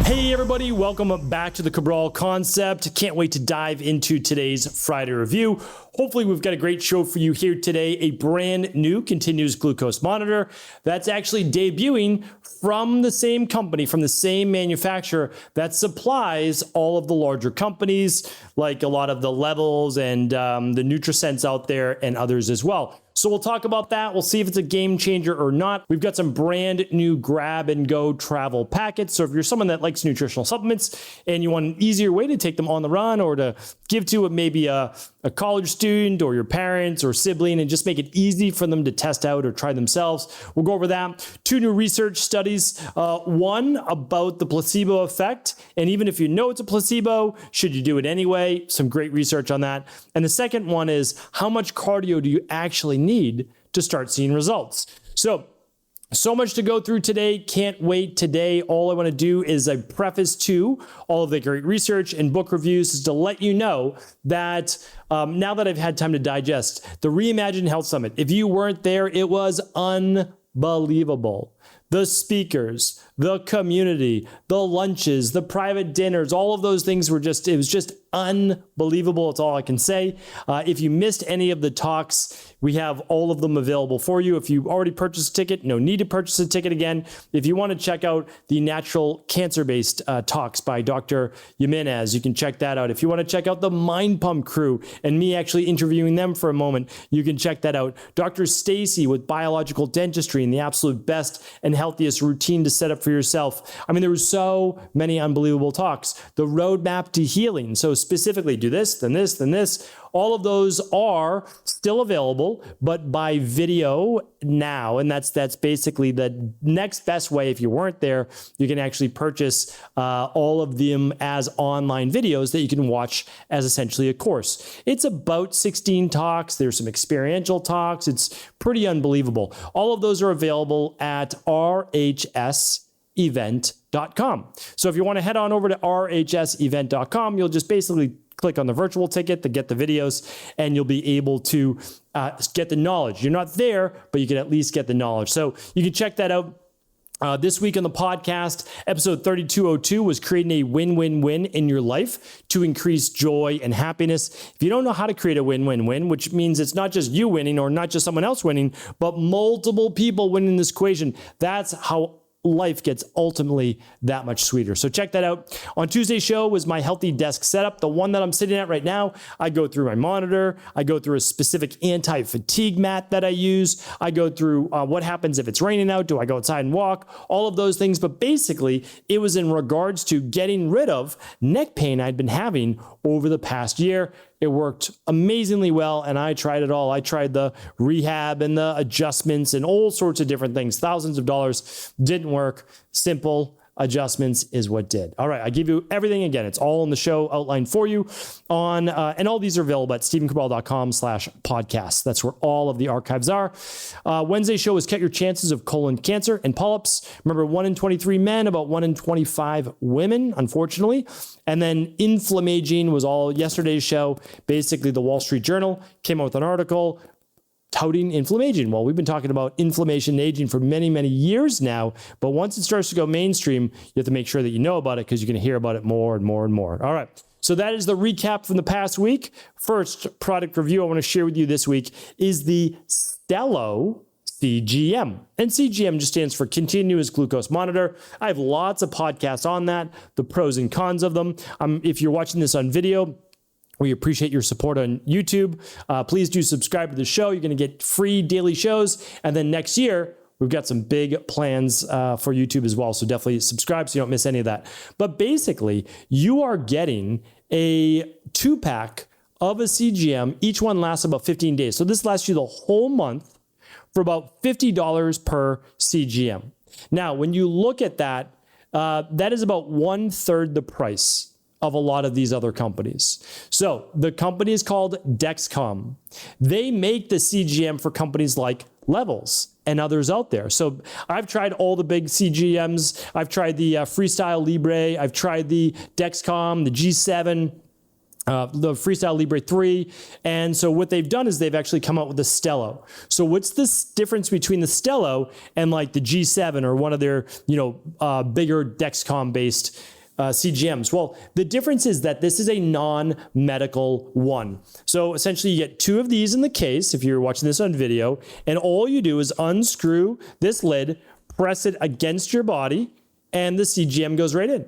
Hey everybody, welcome back to the Cabral Concept. Can't wait to dive into today's Friday review. Hopefully we've got a great show for you here today. A brand new continuous glucose monitor that's actually debuting from the same company, from the same manufacturer that supplies all of the larger companies, like a lot of the Levels and the NutriSense out there and others as well. So we'll talk about that. We'll see if it's a game changer or not. We've got some brand new grab and go travel packets. So if you're someone that likes nutritional supplements and you want an easier way to take them on the run or to give to maybe a college student or your parents or sibling and just make it easy for them to test out or try themselves, we'll go over that. Two new research studies. One about the placebo effect. And even if you know it's a placebo, should you do it anyway? Some great research on that. And the second one is how much cardio do you actually need to start seeing results? So much to go through today. Can't wait today. All I want to do is a preface to all of the great research and book reviews is to let you know that now that I've had time to digest the Reimagined Health Summit, if you weren't there, it was unbelievable. The speakers, the community, the lunches, the private dinners, all of those things were it was just unbelievable. That's all I can say. If you missed any of the talks, we have all of them available for you. If you already purchased a ticket, no need to purchase a ticket again. If you want to check out the natural cancer-based talks by Dr. Jimenez, you can check that out. If you want to check out the Mind Pump crew and me actually interviewing them for a moment, you can check that out. Dr. Stacy with biological dentistry and the absolute best and healthiest routine to set up for yourself. I mean, there were so many unbelievable talks. The roadmap to healing. So specifically do this, then this, then this. All of those are still available, but by video now. And that's basically the next best way. If you weren't there, you can actually purchase all of them as online videos that you can watch as essentially a course. It's about 16 talks. There's some experiential talks. It's pretty unbelievable. All of those are available at rhsevent.com. So if you want to head on over to rhsevent.com, you'll just basically click on the virtual ticket to get the videos, and you'll be able to get the knowledge. You're not there, but you can at least get the knowledge. So you can check that out. This week on the podcast, episode 3202 was creating a win-win-win in your life to increase joy and happiness. If you don't know how to create a win-win-win, which means it's not just you winning or not just someone else winning, but multiple people winning this equation, that's how life gets ultimately that much sweeter. So check that out. On Tuesday's show was my healthy desk setup. The one that I'm sitting at right now, I go through my monitor. I go through a specific anti-fatigue mat that I use. I go through what happens if it's raining out. Do I go outside and walk? All of those things. But basically, it was in regards to getting rid of neck pain I'd been having over the past year. It worked amazingly well, and I tried it all. I tried the rehab and the adjustments and all sorts of different things. Thousands of dollars. Didn't work. Simple adjustments is what did. All right, I give you everything again. It's all in the show outlined for you on, and all these are available at stephencabral.com/podcast. That's where all of the archives are. Wednesday's show is Cut Your Chances of Colon Cancer and Polyps. Remember, 1 in 23 men, about 1 in 25 women, unfortunately. And then inflammaging was all yesterday's show. Basically, the Wall Street Journal came out with an article touting inflammation. Well, we've been talking about inflammation and aging for many, many years now, but once it starts to go mainstream, you have to make sure that you know about it because you're going to hear about it more and more and more. All right. So that is the recap from the past week. First product review I want to share with you this week is the Stelo CGM. And CGM just stands for Continuous Glucose Monitor. I have lots of podcasts on that, the pros and cons of them. If you're watching this on video, we appreciate your support on YouTube. Please do subscribe to the show. You're going to get free daily shows. And then next year, we've got some big plans for YouTube as well. So definitely subscribe so you don't miss any of that. But basically, you are getting a 2-pack of a CGM. Each one lasts about 15 days. So this lasts you the whole month for about $50 per CGM. Now, when you look at that, that is about 1/3 the price of a lot of these other companies. So the company is called Dexcom. They make the CGM for companies like Levels and others out there. So I've tried all the big CGMs. I've tried the Freestyle Libre. I've tried the Dexcom, the G7, the Freestyle Libre 3. And so what they've done is they've actually come out with the Stelo. So what's this difference between the Stelo and like the G7 or one of their, bigger Dexcom based CGMs? Well, the difference is that this is a non-medical one. So essentially you get 2 of these in the case, if you're watching this on video, and all you do is unscrew this lid, press it against your body, and the CGM goes right in.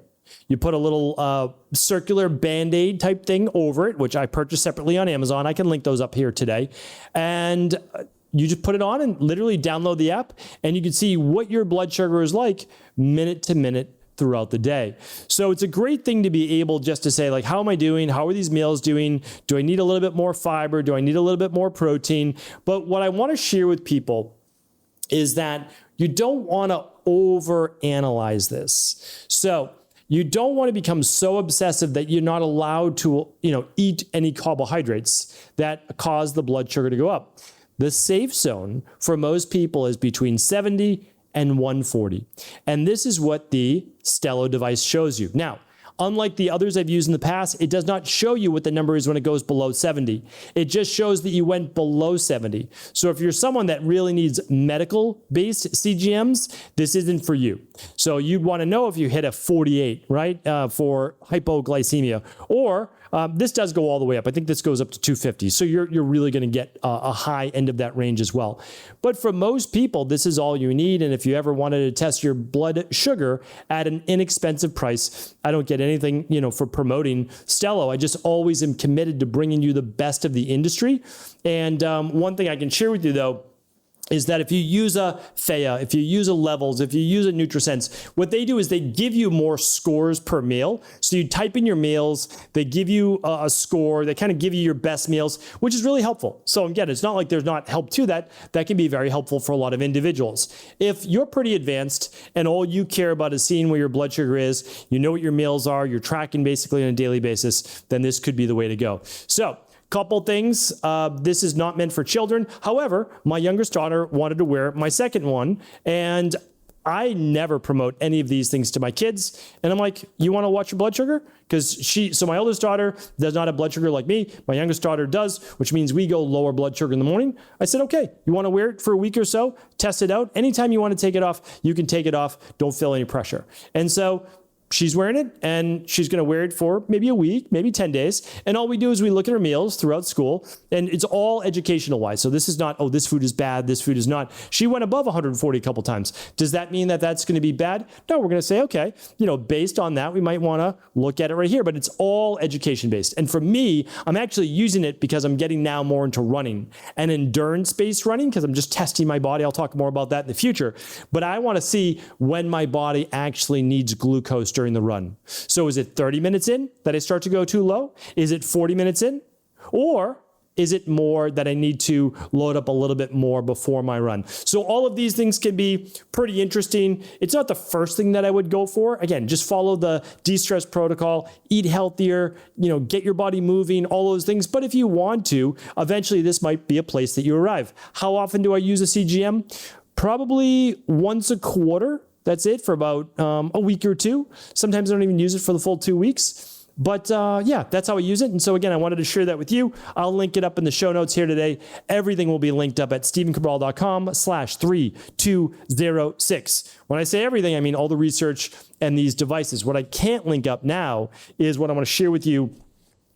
You put a little circular Band-Aid type thing over it, which I purchased separately on Amazon. I can link those up here today. And you just put it on and literally download the app, and you can see what your blood sugar is like minute to minute throughout the day. So it's a great thing to be able just to say, like, how am I doing? How are these meals doing? Do I need a little bit more fiber? Do I need a little bit more protein? But what I want to share with people is that you don't want to overanalyze this. So you don't want to become so obsessive that you're not allowed to, eat any carbohydrates that cause the blood sugar to go up. The safe zone for most people is between 70 and 140. And this is what the Stelo device shows you. Now, unlike the others I've used in the past, it does not show you what the number is when it goes below 70. It just shows that you went below 70. So if you're someone that really needs medical-based CGMs, this isn't for you. So you'd want to know if you hit a 48, right, for hypoglycemia. Or this does go all the way up. I think this goes up to 250. So you're really going to get a high end of that range as well. But for most people, this is all you need. And if you ever wanted to test your blood sugar at an inexpensive price, I don't get anything, for promoting Stelo. I just always am committed to bringing you the best of the industry. And one thing I can share with you, though, is that if you use a Thea, if you use a Levels, if you use a NutriSense, what they do is they give you more scores per meal. So you type in your meals, they give you a score, they kind of give you your best meals, which is really helpful. So again, it's not like there's not help to that. That can be very helpful for a lot of individuals. If you're pretty advanced and all you care about is seeing where your blood sugar is, you know what your meals are, you're tracking basically on a daily basis, then this could be the way to go. So couple things. This is not meant for children. However, my youngest daughter wanted to wear my second one, and I never promote any of these things to my kids. And I'm like, you want to watch your blood sugar? So my oldest daughter does not have blood sugar like me. My youngest daughter does, which means we go lower blood sugar in the morning. I said, okay, you want to wear it for a week or so? Test it out. Anytime you want to take it off, you can take it off. Don't feel any pressure. And so she's wearing it, and she's going to wear it for maybe a week, maybe 10 days. And all we do is we look at her meals throughout school, and it's all educational wise. So this is not, oh, this food is bad, this food is not. She went above 140 a couple times. Does that mean that that's going to be bad? No, we're going to say, okay, based on that, we might want to look at it right here, but it's all education based. And for me, I'm actually using it because I'm getting now more into running and endurance-based running, because I'm just testing my body. I'll talk more about that in the future. But I want to see when my body actually needs glucose during the run. So is it 30 minutes in that I start to go too low? Is it 40 minutes in? Or is it more that I need to load up a little bit more before my run? So all of these things can be pretty interesting. It's not the first thing that I would go for. Again, just follow the de-stress protocol, eat healthier, get your body moving, all those things. But if you want to, eventually this might be a place that you arrive. How often do I use a CGM? Probably once a quarter. That's it for about a week or two. Sometimes I don't even use it for the full 2 weeks. But yeah, that's how I use it. And so again, I wanted to share that with you. I'll link it up in the show notes here today. Everything will be linked up at stephencabral.com/3206. When I say everything, I mean all the research and these devices. What I can't link up now is what I want to share with you,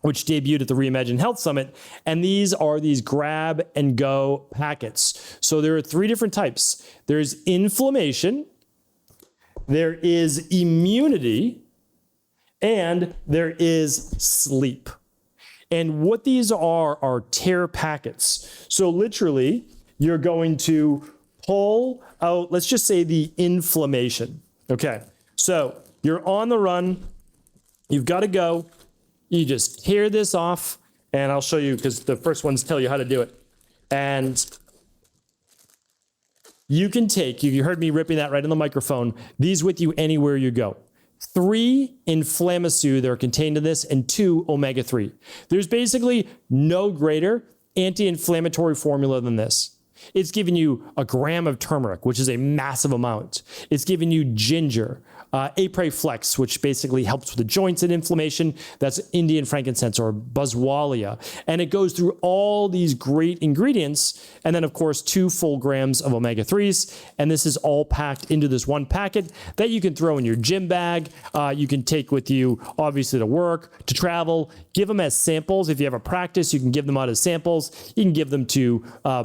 which debuted at the Reimagine Health Summit. And these are these grab and go packets. So there are 3 different types. There's inflammation, there is immunity, and there is sleep. And what these are tear packets. So literally, you're going to pull out, let's just say, the inflammation. Okay, so you're on the run, you've got to go, you just tear this off, and I'll show you, because the first ones tell you how to do it. And you can take, you heard me ripping that right in the microphone, these with you anywhere you go. 3 inflammasome that are contained in this, and 2 omega-3. There's basically no greater anti-inflammatory formula than this. It's giving you a gram of turmeric, which is a massive amount. It's giving you ginger, Apres Flex, which basically helps with the joints and inflammation. That's Indian frankincense or Boswellia. And it goes through all these great ingredients. And then, of course, 2 full grams of omega-3s. And this is all packed into this one packet that you can throw in your gym bag. You can take with you, obviously, to work, to travel. Give them as samples. If you have a practice, you can give them out as samples. You can give them to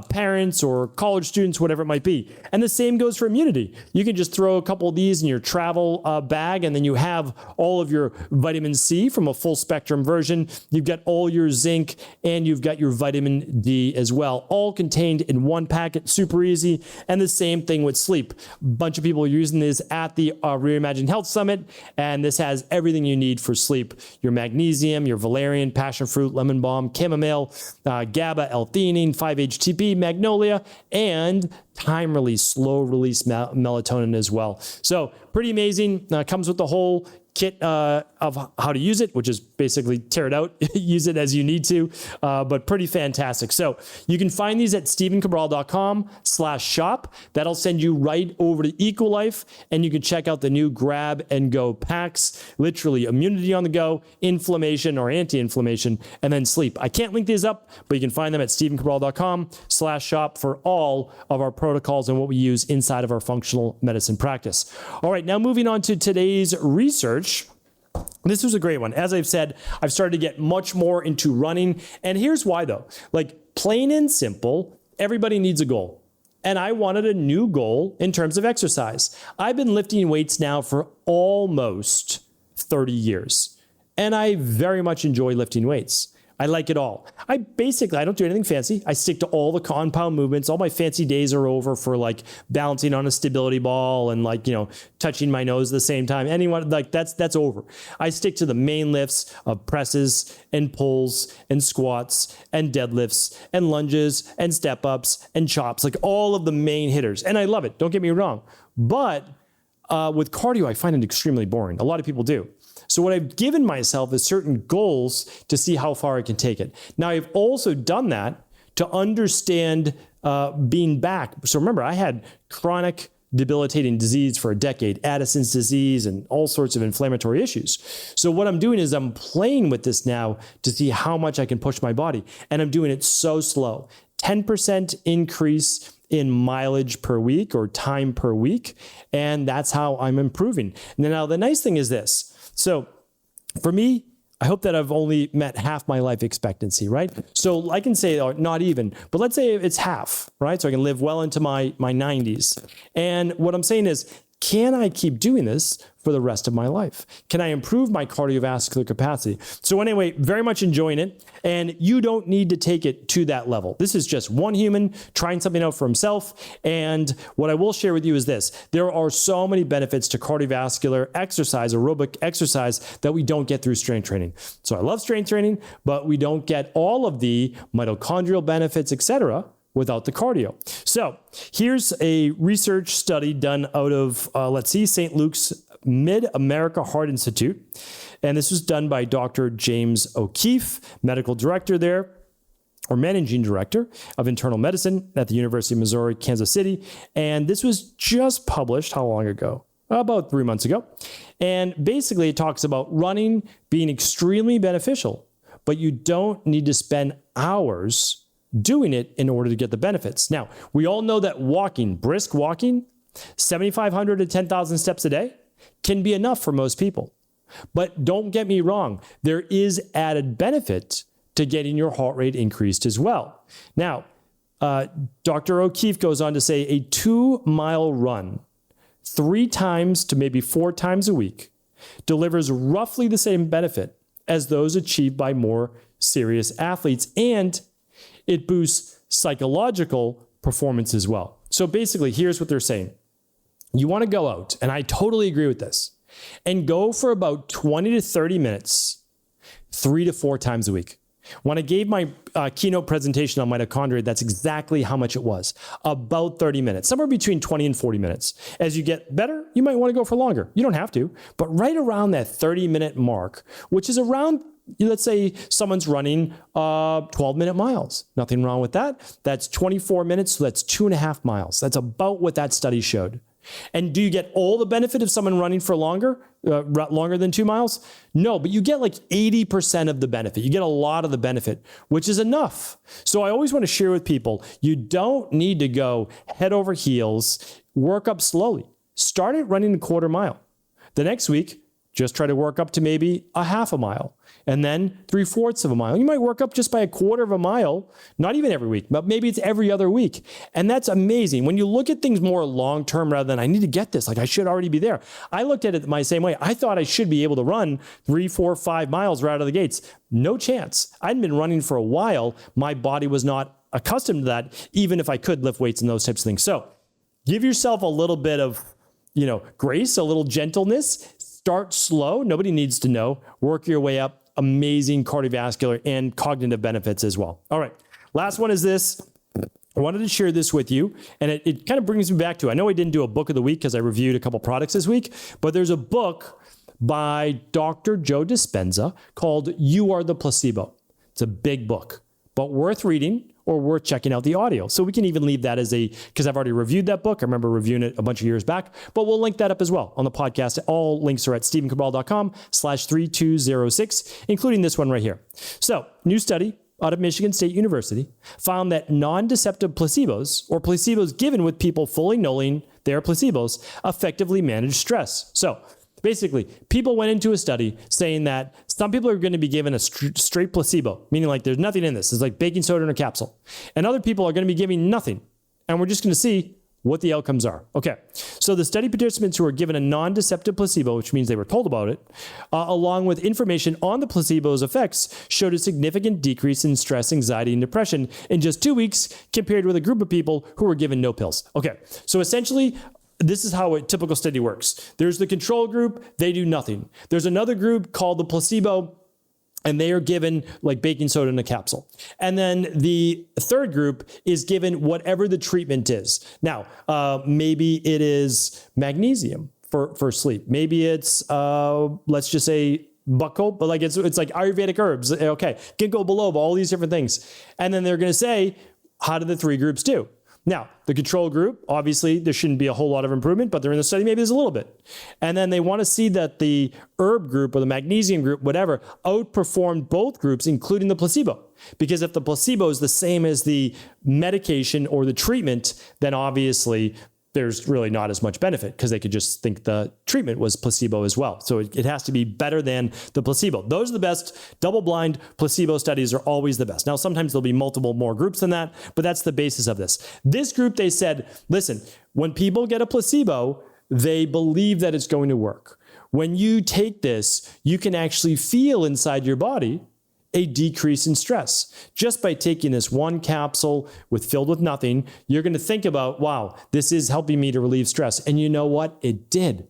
parents or college students, whatever it might be. And the same goes for immunity. You can just throw a couple of these in your travel bag, and then you have all of your vitamin C from a full spectrum version. You've got all your zinc, and you've got your vitamin D as well, all contained in one packet, super easy. And the same thing with sleep. A bunch of people are using this at the Reimagined Health Summit, and this has everything you need for sleep. Your magnesium, your valerian, passion fruit, lemon balm, chamomile, GABA, L-theanine, 5-HTP, magnolia, and time release, slow release melatonin as well. So pretty amazing. Comes with the whole kit of how to use it, which is basically tear it out, use it as you need to, but pretty fantastic. So you can find these at stephencabral.com/shop. That'll send you right over to Equilife, and you can check out the new grab and go packs, literally immunity on the go, inflammation or anti-inflammation, and then sleep. I can't link these up, but you can find them at stephencabral.com/shop for all of our protocols and what we use inside of our functional medicine practice. All right, now moving on to today's research. This was a great one. As I've said, I've started to get much more into running. And here's why though. Like plain and simple, everybody needs a goal. And I wanted a new goal in terms of exercise. I've been lifting weights now for almost 30 years. And I very much enjoy lifting weights. I like it all. I don't do anything fancy. I stick to all the compound movements. All my fancy days are over for like balancing on a stability ball and like, touching my nose at the same time. Anyone like that's over. I stick to the main lifts of presses and pulls and squats and deadlifts and lunges and step ups and chops, like all of the main hitters. And I love it. Don't get me wrong. But with cardio, I find it extremely boring. A lot of people do. So what I've given myself is certain goals to see how far I can take it. Now, I've also done that to understand being back. So remember, I had chronic debilitating disease for a decade, Addisons disease and all sorts of inflammatory issues. So what I'm doing is I'm playing with this now to see how much I can push my body. And I'm doing it so slow. 10% increase in mileage per week or time per week. And that's how I'm improving. Now, the nice thing is this. So for me, I hope that I've only met half my life expectancy, right? So I can say not even, but let's say it's half, right? So I can live well into my 90s. And what I'm saying is, can I keep doing this for the rest of my life? Can I improve my cardiovascular capacity? So anyway, very much enjoying it. And you don't need to take it to that level. This is just one human trying something out for himself. And what I will share with you is this. There are so many benefits to cardiovascular exercise, aerobic exercise, that we don't get through strength training. So I love strength training, but we don't get all of the mitochondrial benefits, etc., without the cardio. So here's a research study done out of, St. Luke's Mid-America Heart Institute. And this was done by Dr. James O'Keefe, medical director there, or managing director of internal medicine at the University of Missouri, Kansas City. And this was just published, how long ago? About 3 months ago. And basically it talks about running being extremely beneficial, but you don't need to spend hours doing it in order to get the benefits. Now, we all know that walking, brisk walking, 7,500 to 10,000 steps a day can be enough for most people. But don't get me wrong, there is added benefit to getting your heart rate increased as well. Now, Dr. O'Keefe goes on to say a 2-mile run 3 times to maybe 4 times a week delivers roughly the same benefit as those achieved by more serious athletes, and it boosts psychological performance as well. So basically, here's what they're saying. You want to go out, and I totally agree with this, and go for about 20 to 30 minutes, 3 to 4 times a week. When I gave my keynote presentation on mitochondria, that's exactly how much it was. About 30 minutes, somewhere between 20 and 40 minutes. As you get better, you might want to go for longer. You don't have to, but right around that 30-minute mark, which is around, let's say someone's running 12-minute miles. Nothing wrong with that. That's 24 minutes, so that's 2.5 miles. That's about what that study showed. And do you get all the benefit of someone running for longer than 2 miles? No, but you get like 80% of the benefit. You get a lot of the benefit, which is enough. So I always want to share with people, you don't need to go head over heels, work up slowly. Start at running a quarter mile. The next week, just try to work up to maybe a half a mile and then 3/4 of a mile. You might work up just by a quarter of a mile, not even every week, but maybe it's every other week. And that's amazing. When you look at things more long-term rather than I need to get this, like I should already be there. I looked at it my same way. I thought I should be able to run 3, 4, 5 miles right out of the gates. No chance. I'd been running for a while. My body was not accustomed to that, even if I could lift weights and those types of things. So give yourself a little bit of, grace, a little gentleness. Start slow. Nobody needs to know. Work your way up. Amazing cardiovascular and cognitive benefits as well. All right. Last one is this. I wanted to share this with you, and it kind of brings me back to, I know I didn't do a book of the week because I reviewed a couple products this week, but there's a book by Dr. Joe Dispenza called You Are the Placebo. It's a big book, but worth reading or worth checking out the audio. So we can even leave that as because I've already reviewed that book. I remember reviewing it a bunch of years back, but we'll link that up as well on the podcast. All links are at stephencabral.com/3206, including this one right here. So new study out of Michigan State University found that non-deceptive placebos, or placebos given with people fully knowing they're placebos, effectively manage stress. So basically, people went into a study saying that some people are going to be given a straight placebo, meaning like there's nothing in this. It's like baking soda in a capsule. And other people are going to be giving nothing. And we're just going to see what the outcomes are. Okay, so the study participants who were given a non-deceptive placebo, which means they were told about it, along with information on the placebo's effects, showed a significant decrease in stress, anxiety, and depression in just 2 weeks compared with a group of people who were given no pills. Okay, so essentially, this is how a typical study works. There's the control group, they do nothing. There's another group called the placebo, and they are given like baking soda in a capsule. And then the third group is given whatever the treatment is. Now, maybe it is magnesium for sleep. Maybe it's, let's just say, buccal, but like it's like Ayurvedic herbs. Okay, ginkgo biloba, all these different things. And then they're going to say, how do the three groups do? Now, the control group, obviously, there shouldn't be a whole lot of improvement, but they're in the study, maybe there's a little bit. And then they want to see that the herb group or the magnesium group, whatever, outperformed both groups, including the placebo. Because if the placebo is the same as the medication or the treatment, then obviously there's really not as much benefit because they could just think the treatment was placebo as well. So it has to be better than the placebo. Those are the best. Double-blind placebo studies are always the best. Now, sometimes there'll be multiple more groups than that, but that's the basis of this. This group, they said, listen, when people get a placebo, they believe that it's going to work. When you take this, you can actually feel inside your body a decrease in stress. Just by taking this one capsule filled with nothing, you're going to think about, wow, this is helping me to relieve stress. And you know what? It did.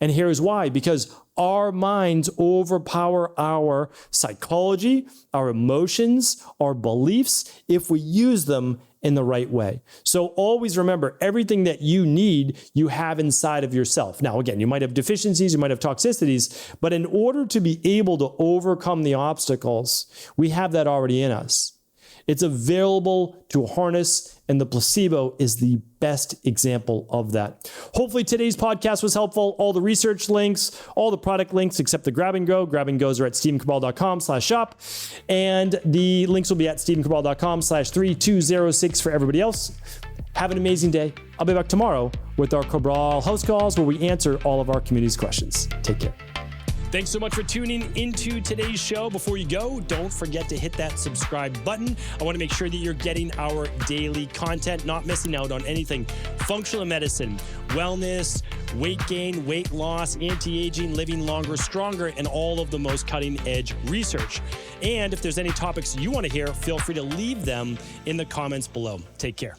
And here's why, because our minds overpower our psychology, our emotions, our beliefs, if we use them in the right way. So always remember, everything that you need, you have inside of yourself. Now, again, you might have deficiencies, you might have toxicities, but in order to be able to overcome the obstacles, we have that already in us. It's available to harness, and the placebo is the best example of that. Hopefully today's podcast was helpful. All the research links, all the product links except the grab and go. Grab and goes are at stephencabral.com/shop. And the links will be at stephencabral.com/3206 for everybody else. Have an amazing day. I'll be back tomorrow with our Cabral House Calls where we answer all of our community's questions. Take care. Thanks so much for tuning into today's show. Before you go, don't forget to hit that subscribe button. I want to make sure that you're getting our daily content, not missing out on anything. Functional medicine, wellness, weight gain, weight loss, anti-aging, living longer, stronger, and all of the most cutting-edge research. And if there's any topics you want to hear, feel free to leave them in the comments below. Take care.